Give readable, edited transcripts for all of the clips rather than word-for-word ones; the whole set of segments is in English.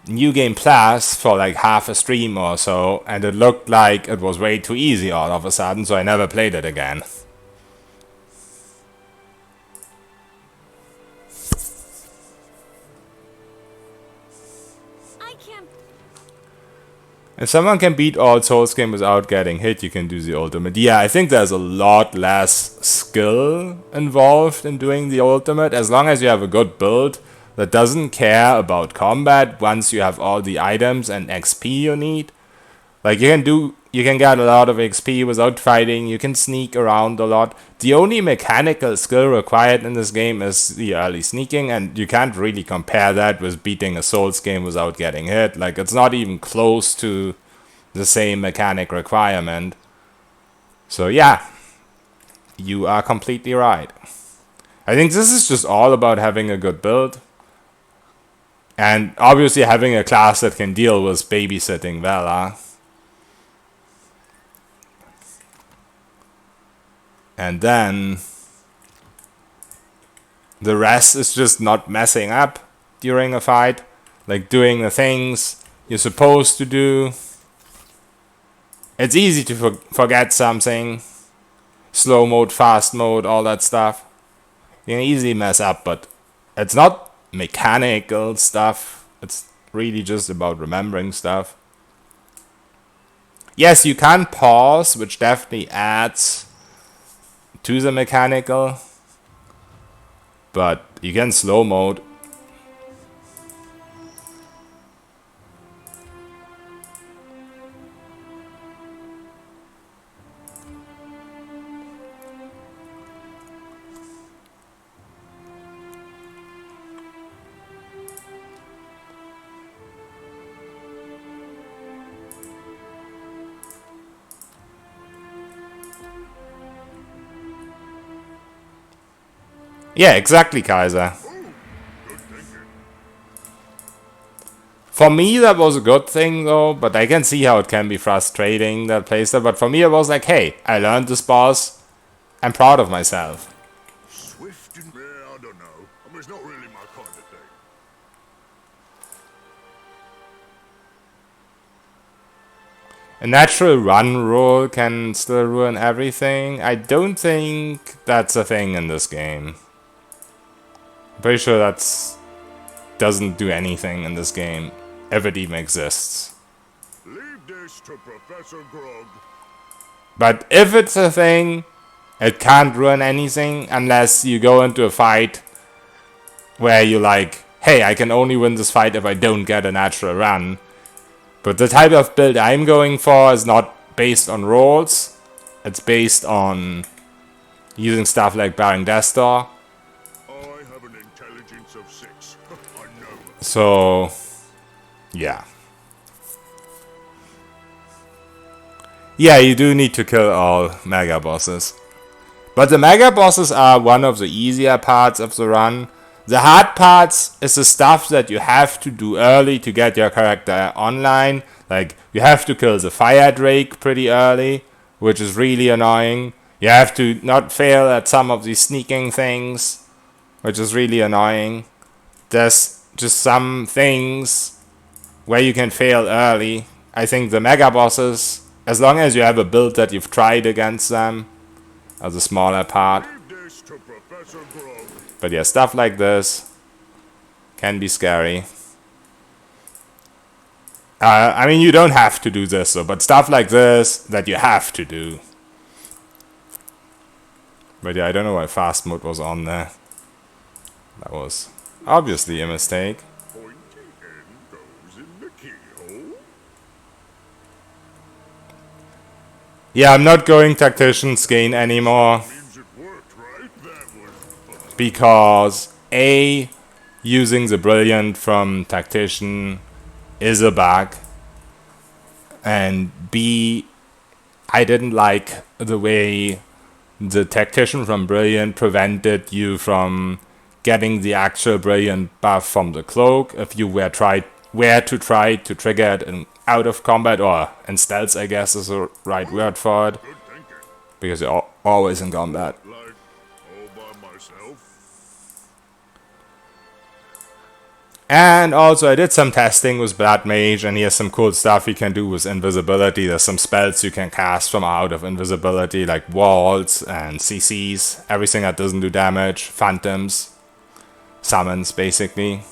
New Game Plus for like half a stream or so, and it looked like it was way too easy all of a sudden, so I never played it again. If someone can beat all Souls games without getting hit, you can do the ultimate. Yeah, I think there's a lot less skill involved in doing the ultimate, as long as you have a good build that doesn't care about combat once you have all the items and XP you need. Like you can get a lot of XP without fighting, you can sneak around a lot. The only mechanical skill required in this game is the early sneaking, and you can't really compare that with beating a Souls game without getting hit. Like, it's not even close to the same mechanic requirement. So yeah, you are completely right. I think this is just all about having a good build. And obviously having a class that can deal with babysitting well, huh? And then the rest is just not messing up during a fight. Like doing the things you're supposed to do. It's easy to forget something. Slow mode, fast mode, all that stuff. You can easily mess up, but it's not mechanical stuff. It's really just about remembering stuff. Yes, you can pause, which definitely adds to the mechanical, but you can slow mode. Yeah, exactly, Kaiser. For me, that was a good thing, though, but I can see how it can be frustrating, that playset. But for me, it was like, hey, I learned this boss. I'm proud of myself. Swift and I don't know. I mean, it's not really my kind of thing. A natural run rule can still ruin everything. I don't think that's a thing in this game. I'm pretty sure that's doesn't do anything in this game, if it even exists. Leave this to Professor Grog. But if it's a thing, it can't ruin anything unless you go into a fight where you're like, hey, I can only win this fight if I don't get a natural run. But the type of build I'm going for is not based on rolls. It's based on using stuff like Baron Destor. I have an intelligence of 6. I know. So, yeah. Yeah, you do need to kill all mega bosses. But the mega bosses are one of the easier parts of the run. The hard parts is the stuff that you have to do early to get your character online. Like, you have to kill the fire drake pretty early, which is really annoying. You have to not fail at some of these sneaking things, which is really annoying. There's just some things where you can fail early. I think the mega bosses, as long as you have a build that you've tried against them, are the smaller part. Leave this to Professor Grog. But yeah, stuff like this can be scary. I mean, you don't have to do this, though, but stuff like this that you have to do. But yeah, I don't know why fast mode was on there. That was obviously a mistake. Pointy end goes in the keyhole. Yeah, I'm not going Tactician's Gain anymore. Means it worked, right? That was fun. Because A, using the Brilliant from Tactician is a bug. And B, I didn't like the way the Tactician from Brilliant prevented you from getting the actual Brilliant buff from the cloak if you were to try to trigger it in out of combat, or in stealth, I guess is the right word for it, Good thinking. because you're always in combat. Like, all by myself. And also I did some testing with Blood Mage, and here's some cool stuff you can do with invisibility. There's some spells you can cast from out of invisibility, like walls and CCs, everything that doesn't do damage, phantoms, summons basically.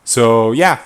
So yeah.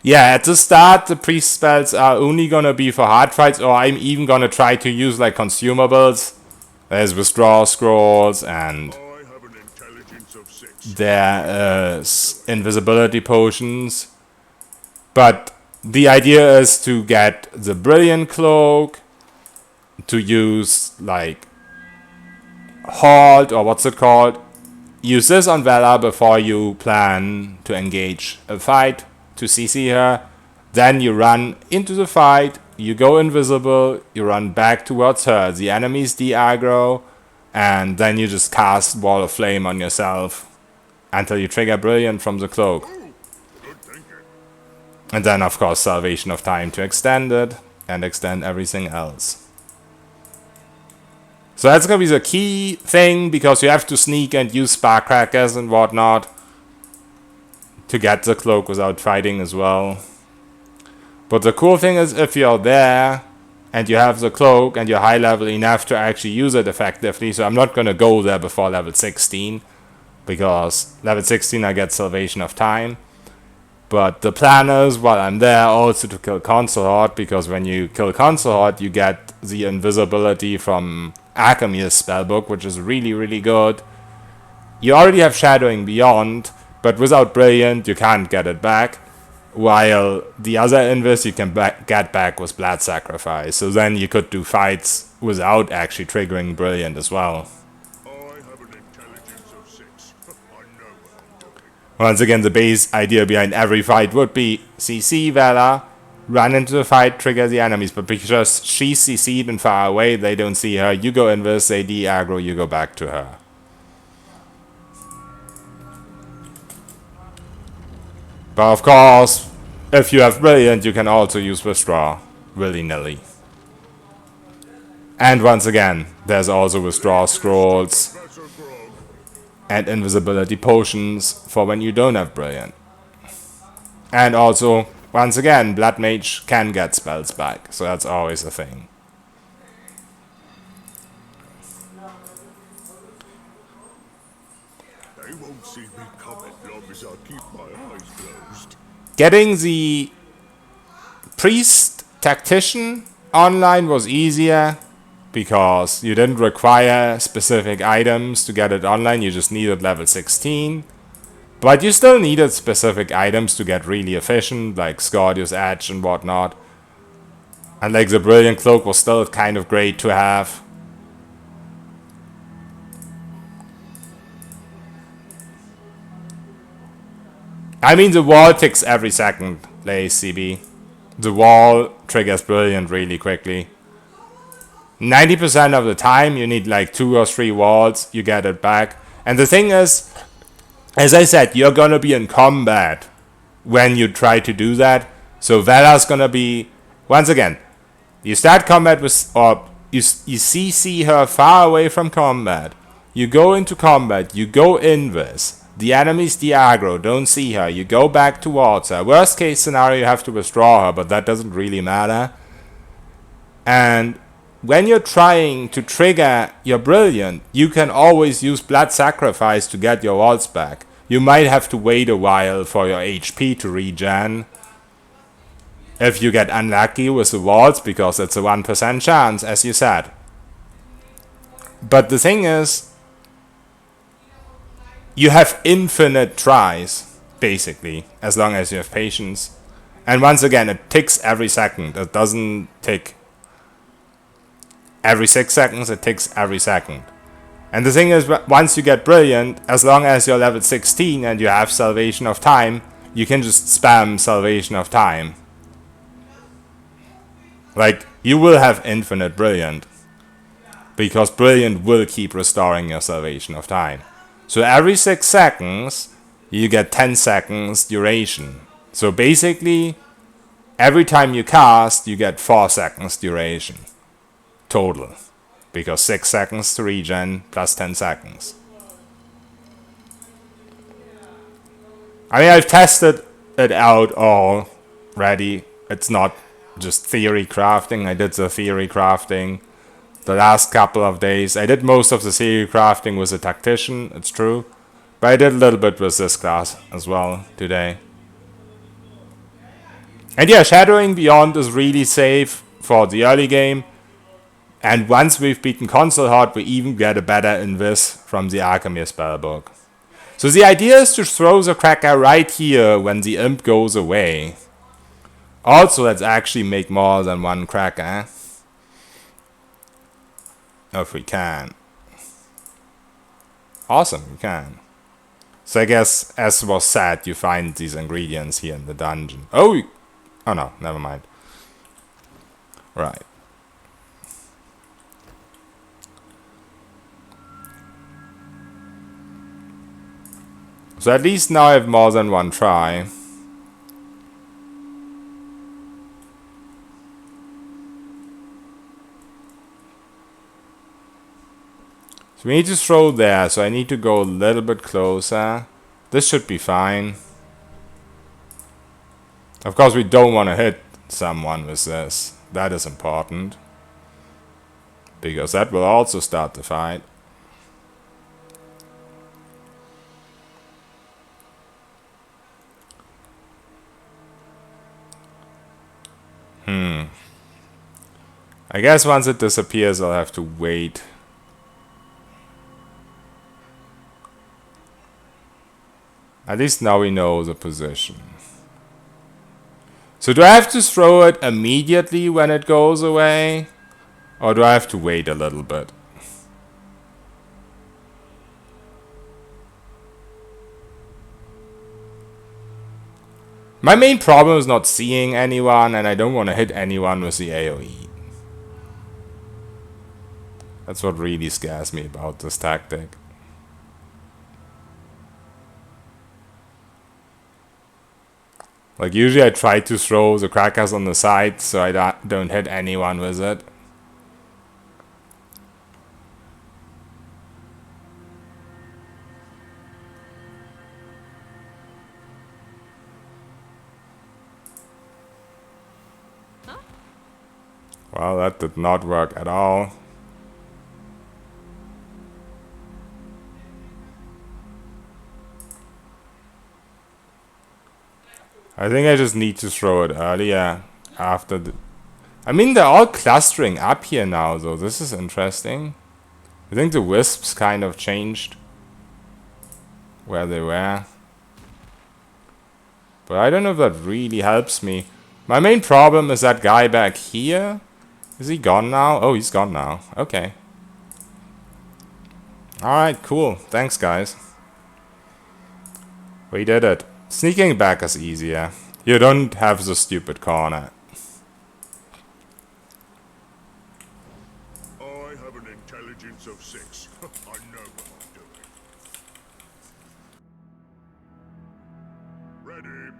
Yeah, at the start, the priest spells are only gonna be for hard fights, or I'm even gonna try to use like consumables. There's withdrawal scrolls, and I have an intelligence of 6. there's invisibility potions. But the idea is to get the brilliant cloak, to use like halt, or what's it called? Use this on Vela before you plan to engage a fight, to CC her. Then you run into the fight, you go invisible, you run back towards her, the enemies de-aggro, and then you just cast Wall of Flame on yourself until you trigger Brilliant from the cloak. Good thinking. And then of course Salvation of Time to extend it, and extend everything else. So that's gonna be the key thing, because you have to sneak and use spark crackers and whatnot to get the cloak without fighting as well. But the cool thing is, if you're there and you have the cloak and you're high level enough to actually use it effectively, so I'm not gonna go there before level 16, because level 16 I get Salvation of Time. But the plan is, while I'm there, also to kill Consort, because when you kill Consort, you get the invisibility from Akamir's spellbook, which is really, really good. You already have Shadowing Beyond, but without Brilliant, you can't get it back. While the other invis you can get back with Blood Sacrifice. So then you could do fights without actually triggering Brilliant as well. I have an intelligence of 6. I know what I'm doing. Once again, the base idea behind every fight would be CC Vela, run into the fight, trigger the enemies. But because she's CC'd and far away, they don't see her. You go invis, they de-aggro, you go back to her. But of course, if you have Brilliant, you can also use Withdraw willy-nilly. And once again, there's also Withdraw Scrolls Professor Grog. and Invisibility Potions for when you don't have Brilliant. And also, once again, Blood Mage can get spells back, so that's always a thing. They won't see me coming long as I keep my eyes closed. Getting the Priest Tactician online was easier, because you didn't require specific items to get it online, you just needed level 16. But you still needed specific items to get really efficient, like Scordius Edge and whatnot. And like the Brilliant Cloak was still kind of great to have. I mean, the wall ticks every second, Lace CB. The wall triggers Brilliant really quickly. 90% of the time, you need like 2 or 3 walls, you get it back. And the thing is, as I said, you're gonna be in combat when you try to do that. So Vela's gonna be, once again, you start combat with, or you CC her far away from combat. You go into combat, you go invis. The enemies de-aggro, don't see her. You go back towards her. Worst case scenario, you have to withdraw her, but that doesn't really matter. And when you're trying to trigger your Brilliant, you can always use Blood Sacrifice to get your walls back. You might have to wait a while for your HP to regen. If you get unlucky with the walls, because it's a 1% chance, as you said. But the thing is, you have infinite tries, basically, as long as you have patience. And once again, it ticks every second. It doesn't tick every 6 seconds, it ticks every second. And the thing is, once you get Brilliant, as long as you're level 16 and you have Salvation of Time, you can just spam Salvation of Time. Like, you will have infinite Brilliant, because Brilliant will keep restoring your Salvation of Time. So every 6 seconds, you get 10 seconds duration. So basically, every time you cast, you get 4 seconds duration. Total. Because 6 seconds to regen plus 10 seconds. I mean, I've tested it out already. It's not just theory crafting. I did the theory crafting the last couple of days. I did most of the theory crafting with a tactician, it's true. But I did a little bit with this class as well today. And yeah, Shadowing Beyond is really safe for the early game. And once we've beaten Console Horde, we even get a better Invis from the Alchemy spellbook. So the idea is to throw the Cracker right here when the Imp goes away. Also, let's actually make more than one Cracker. If we can. Awesome, we can. So I guess, as was said, you find these ingredients here in the dungeon. Oh no, never mind. Right. So at least now I have more than one try. So we need to throw there, so I need to go a little bit closer. This should be fine. Of course, we don't want to hit someone with this. That is important. Because that will also start the fight. I guess once it disappears, I'll have to wait. At least now we know the position. So do I have to throw it immediately when it goes away? Or do I have to wait a little bit? My main problem is not seeing anyone, and I don't want to hit anyone with the AoE. That's what really scares me about this tactic. Like, usually I try to throw the crackers on the side so I don't hit anyone with it. Well, that did not work at all. I think I just need to throw it earlier after the... I mean, they're all clustering up here now, though. This is interesting. I think the wisps kind of changed where they were. But I don't know if that really helps me. My main problem is that guy back here. Is he gone now? Oh, he's gone now. Okay. Alright, cool. Thanks, guys. We did it. Sneaking back is easier. You don't have the stupid corner. I have an intelligence of 6. I know what I'm doing. Ready?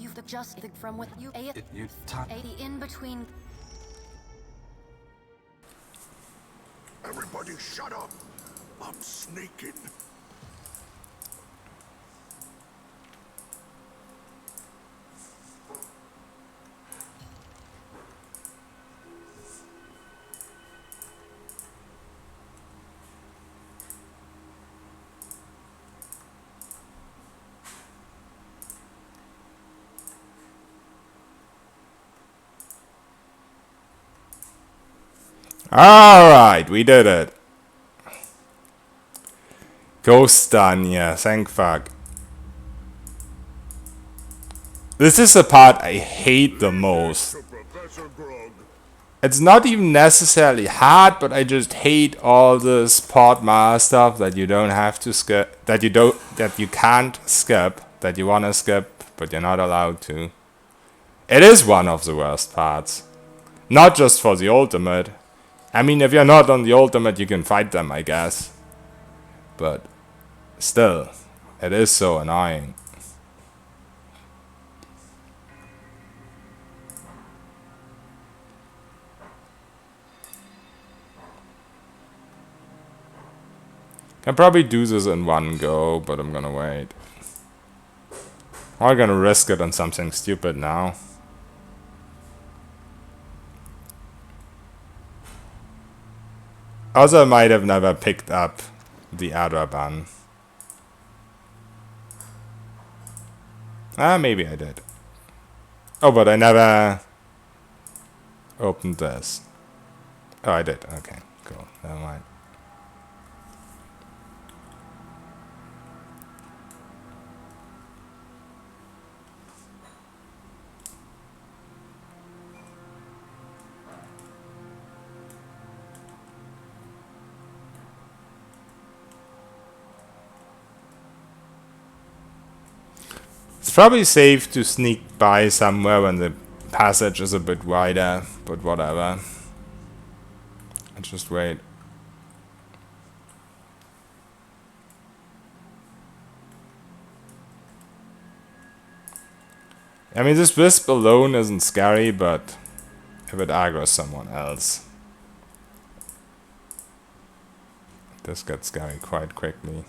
You've adjusted from what you in between. Everybody shut up! I'm sneaking. Alright, we did it. Ghost done, yeah, thank fuck. This is the part I hate the most. It's not even necessarily hard, but I just hate all this pod mar stuff that you don't have to skip, that you can't skip, that you wanna skip, but you're not allowed to. It is one of the worst parts. Not just for the ultimate. I mean, if you're not on the ultimate, you can fight them, I guess. But still, it is so annoying. Can probably do this in one go, but I'm gonna wait. I'm gonna risk it on something stupid now. Also, I might have never picked up the other bun. Ah, maybe I did. Oh, but I never opened this. Oh, I did. Okay, cool. Never mind. It's probably safe to sneak by somewhere when the passage is a bit wider, but whatever. I'll just wait. I mean, this wisp alone isn't scary, but if it aggroes someone else, this gets scary quite quickly.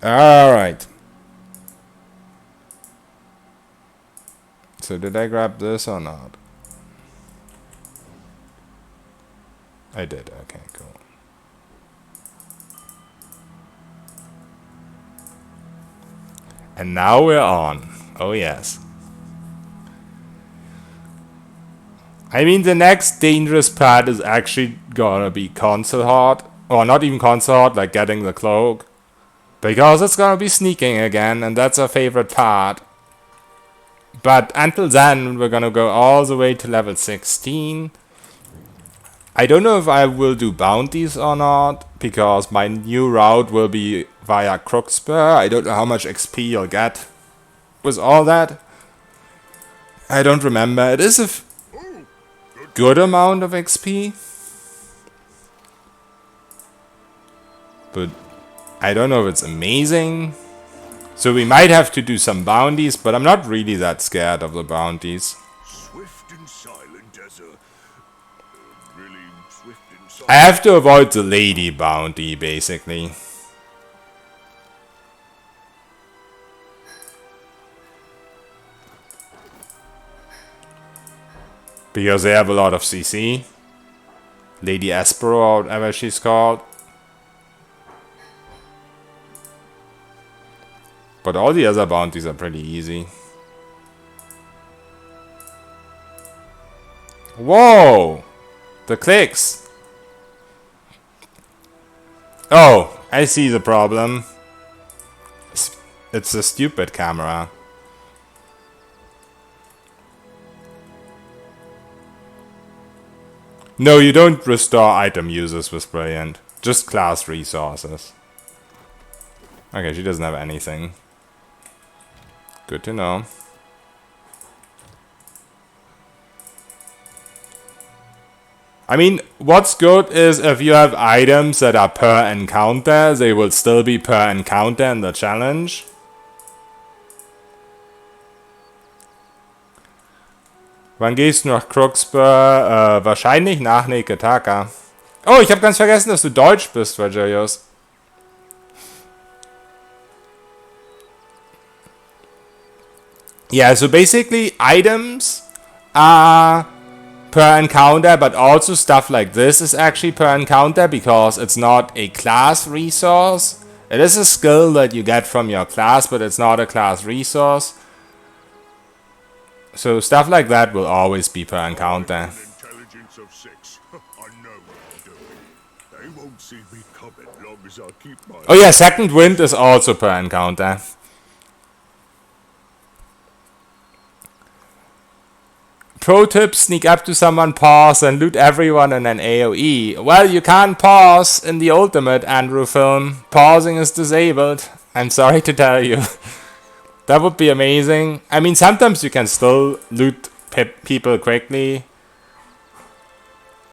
Alright. So did I grab this or not? I did, okay, cool. And now we're on. Oh yes. I mean, the next dangerous part is actually gonna be console hard. Or not even console hard, like getting the cloak. Because it's gonna be sneaking again, and that's our favorite part. But until then, we're gonna go all the way to level 16. I don't know if I will do bounties or not, because my new route will be via Crookspur. I don't know how much XP you'll get with all that. I don't remember. It is a good amount of XP. But I don't know if it's amazing. So we might have to do some bounties, but I'm not really that scared of the bounties. Swift and silent as a... really swift and silent. I have to avoid the lady bounty, basically. Because they have a lot of CC. Lady Espero, or whatever she's called. But all the other bounties are pretty easy. Whoa! The clicks! Oh, I see the problem. It's a stupid camera. No, you don't restore item users with Brilliant. Just class resources. Okay, she doesn't have anything. Good to know. I mean, what's good is if you have items that are per encounter, they will still be per encounter in the challenge. Wann gehst du nach Crookspur? Wahrscheinlich nach Neketaka. Oh, ich habe ganz vergessen, dass du Deutsch bist, Vajayos. Yeah, so basically items are per encounter, but also stuff like this is actually per encounter because it's not a class resource. It is a skill that you get from your class, but it's not a class resource. So stuff like that will always be per encounter. Intelligence of 6. I know what I'm doing. They won't see me coming long as I keep my... Oh yeah, second wind is also per encounter. Pro tip, sneak up to someone, pause, and loot everyone in an AoE. Well, you can't pause in the ultimate Andrew film. Pausing is disabled. I'm sorry to tell you. That would be amazing. I mean, sometimes you can still loot people quickly.